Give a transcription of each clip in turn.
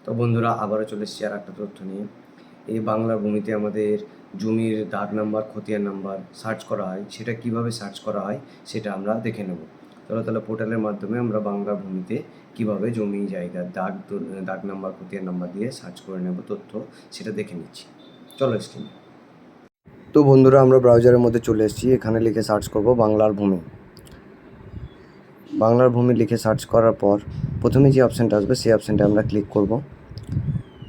তো বন্ধুরা, আবারও চলে এসেছি আর একটা তথ্য নিয়ে। এই বাংলার ভূমিতে আমাদের জমির দাগ নাম্বার, খতিয়ান নাম্বার সার্চ করা হয়। সেটা কিভাবে সার্চ করা হয় সেটা আমরা দেখে নেব। তাহলে পোর্টালের মাধ্যমে আমরা বাংলার ভূমিতে কিভাবে জমি জায়গার দাগ নাম্বার, খতিয়ান নাম্বার দিয়ে সার্চ করে নেব তথ্য, সেটা দেখে নিচ্ছি। চলো স্ক্রিনে। তো বন্ধুরা, আমরা ব্রাউজারের মধ্যে চলে এসেছি। এখানে লিখে সার্চ করব বাংলার ভূমি। বাংলার ভূমি লিখে সার্চ করার পর প্রথমে যে অপশানটা আসবে সেই অপশানটা আমরা ক্লিক করব।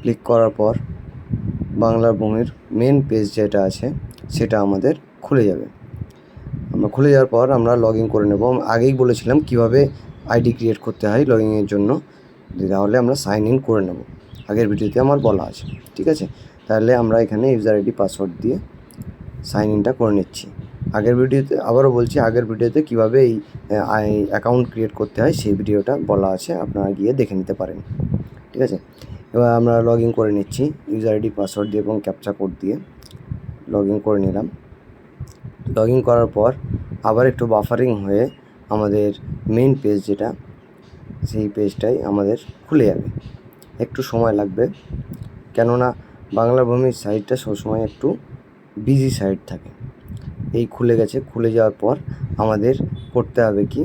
ক্লিক করার পর বাংলার ভূমির মেন পেজ যেটা আছে সেটা আমাদের খুলে যাবে। খুলে যাওয়ার পর আমরা লগ ইন করে নেব। আগেই বলেছিলাম কিভাবে আইডি ক্রিয়েট করতে হয় লগ ইনের জন্য, তাহলে আমরা সাইন ইন করে নেব। আগের ভিডিওতে আমার বলা আছে, ঠিক আছে? তাহলে আমরা এখানে ইউজার আইডি পাসওয়ার্ড দিয়ে সাইন ইনটা করে নিচ্ছি। আগের ভিডিওতে আবারও বলছি, আগের ভিডিওতে কীভাবে এই অ্যাকাউন্ট ক্রিয়েট করতে হয় সেই ভিডিওটা বলা আছে, আপনারা গিয়ে দেখে নিতে পারেন, ঠিক আছে? এবার আমরা লগ ইন করে নিচ্ছি ইউজার আইডি পাসওয়ার্ড দিয়ে এবং ক্যাপচা কোড দিয়ে লগ ইন করে নিলাম। লগ ইন করার পর আবার একটু বাফারিং হয়ে আমাদের মেন পেজ যেটা, সেই পেজটাই আমাদের খুলে যাবে। একটু সময় লাগবে, কেননা বাংলা ভূমির সাইটটা সবসময় একটু বিজি সাইট থাকে। এই খুলে গেছে। খুলে যাওয়ার পর আমাদের করতে হবে কি,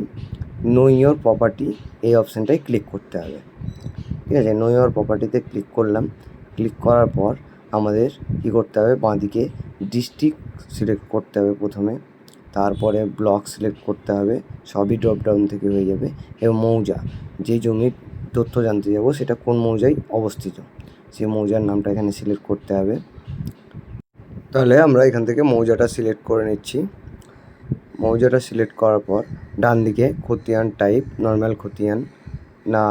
নো ইওর প্রপার্টি এই অপশানটায় ক্লিক করতে হবে, ঠিক আছে? নো ইওর প্রপার্টিতে ক্লিক করলাম। ক্লিক করার পর আমাদের কী করতে হবে, বাঁদিকে ডিস্ট্রিক্ট সিলেক্ট করতে হবে প্রথমে, তারপরে ব্লক সিলেক্ট করতে হবে, সবই ড্রপডাউন থেকে হয়ে যাবে। এবং মৌজা, যে জমির তথ্য জানতে যাব সেটা কোন মৌজায় অবস্থিত, সেই মৌজার নামটা এখানে সিলেক্ট করতে হবে। তাহলে আমরা এখান থেকে মৌজাটা সিলেক্ট করে নিচ্ছি। মৌজাটা সিলেক্ট করার পর ডান দিকে খতিয়ান টাইপ, নর্মাল খতিয়ান না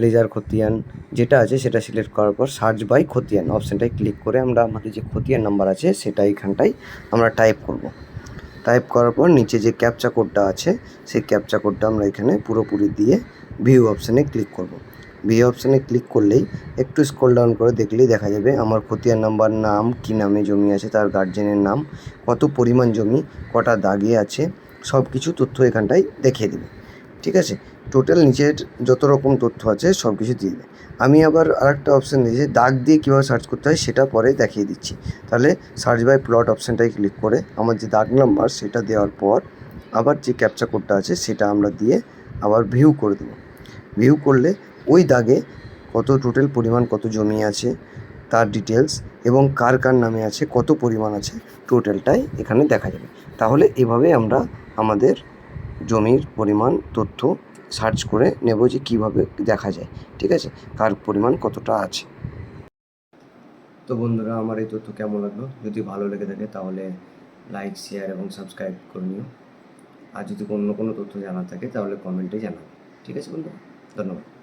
লেজার খতিয়ান যেটা আছে সেটা সিলেক্ট করার পর সার্চ বাই খতিয়ান অপশানটায় ক্লিক করে আমরা আমাদের যে খতিয়ান নাম্বার আছে সেটা এইখানটায় আমরা টাইপ করব। টাইপ করার পর নিচে যে ক্যাপচা কোডটা আছে সেই ক্যাপচা কোডটা আমরা এখানে পুরোপুরি দিয়ে ভিউ অপশানে ক্লিক করব। ভিউ অপশানে ক্লিক করলেই একটু স্ক্রল ডাউন করে দেখলেই দেখা যাবে আমার খতিয়ান নাম্বার, নাম, কী নামে জমি আছে, তার গার্জেনের নাম, কত পরিমাণ জমি, কটা দাগে আছে, সব কিছু তথ্য এখানটায় দেখিয়ে দেবে, ঠিক আছে? টোটাল নিচের যত রকম তথ্য আছে সব কিছু দিয়ে দেবে। আমি আবার আরেকটা অপশান দিয়েছি, দাগ দিয়ে কীভাবে সার্চ করতে হয় সেটা পরে দেখিয়ে দিচ্ছি। তাহলে সার্চ বাই প্লট অপশানটায় ক্লিক করে আমার যে দাগ নাম্বার সেটা দেওয়ার পর আবার যে ক্যাপচা কোডটা আছে সেটা আমরা দিয়ে আবার ভিউ করে দেবো। ভিউ করলে ওই দাগে কত টোটাল পরিমাণ, কত জমি আছে তার ডিটেলস এবং কার কার নামে আছে, কত পরিমাণ আছে, টোটালটাই এখানে দেখা যাবে। তাহলে এভাবে আমরা আমাদের জমির পরিমাণ তথ্য সার্চ করে নেব যে কীভাবে দেখা যায়, ঠিক আছে, কার পরিমাণ কতটা আছে। তো বন্ধুরা, আমার এই তথ্য কেমন লাগলো? যদি ভালো লেগে থাকে তাহলে লাইক, শেয়ার এবং সাবস্ক্রাইব করে নিও। আর যদি অন্য কোনো তথ্য জানার থাকে তাহলে কমেন্টে জানাও, ঠিক আছে বন্ধুরা? ধন্যবাদ।